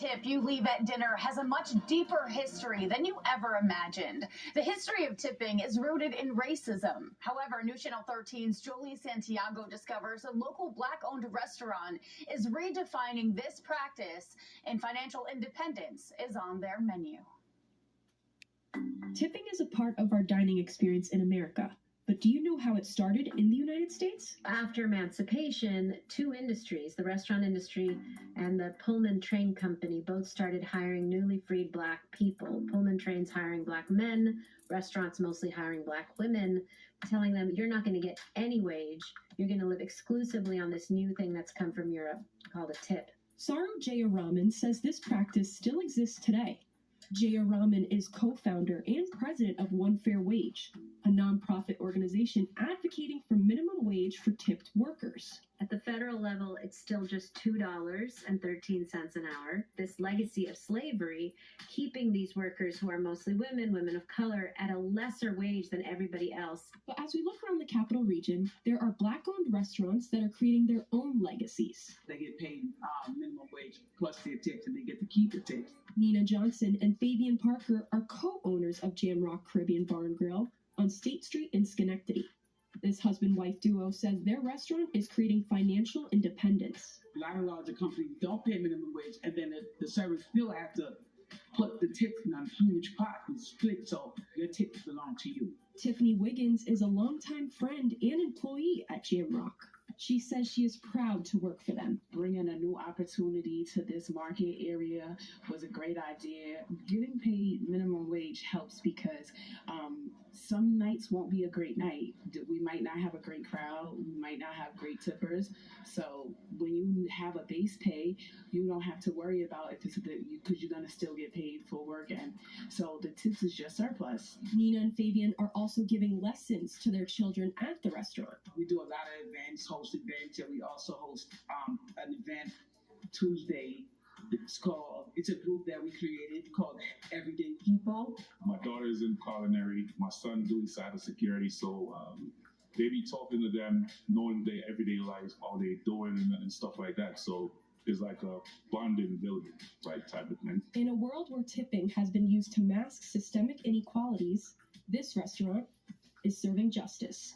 tip you leave at dinner has a much deeper history than you ever imagined. The history of tipping is rooted in racism. However, New Channel 13's Jolie Santiago discovers a local Black-owned restaurant is redefining this practice, and financial independence is on their menu. Tipping is a part of our dining experience in America. But do you know how it started in the United States? After emancipation, two industries, the restaurant industry and the Pullman Train Company, both started hiring newly freed Black people. Pullman trains hiring Black men, restaurants mostly hiring Black women, telling them, you're not going to get any wage. You're going to live exclusively on this new thing that's come from Europe called a tip. Saru Jayaraman says this practice still exists today. Jayaraman is co-founder and president of One Fair Wage, a nonprofit organization advocating for minimum wage for tipped workers. At the federal level, it's still just $2.13 an hour. This legacy of slavery, keeping these workers who are mostly women, women of color, at a lesser wage than everybody else. But as we look around the capital region, there are Black-owned restaurants that are creating their own legacies. They get paid minimum wage plus their tips, and they get to keep the tips. Nina Johnson and Fabian Parker are co-owners of Jamrock Caribbean Bar and Grill on State Street in Schenectady. This husband-wife duo says their restaurant is creating financial independence. A lot of larger companies don't pay minimum wage, and then the servers still have to put the tips in a huge pot and split, so your tips belong to you. Tiffany Wiggins is a longtime friend and employee at Jamrock. She says she is proud to work for them. Bringing a new opportunity to this market area was a great idea. Getting paid minimum wage helps because some nights won't be a great night. We might not have a great crowd. We might not have great tippers. So when you have a base pay, you don't have to worry about if it's because you're going to still get paid for work. And so the tips is just surplus. Nina and Fabian are also giving lessons to their children at the restaurant. We do a lot of events, host events, and we also host an event Tuesday. It's a group that we created called Everyday People. My daughter is in culinary. My son doing cybersecurity. So they be talking to them, knowing their everyday life, how they doing and stuff like that. So it's like a bonding building, right, type of thing. In a world where tipping has been used to mask systemic inequalities, this restaurant is serving justice.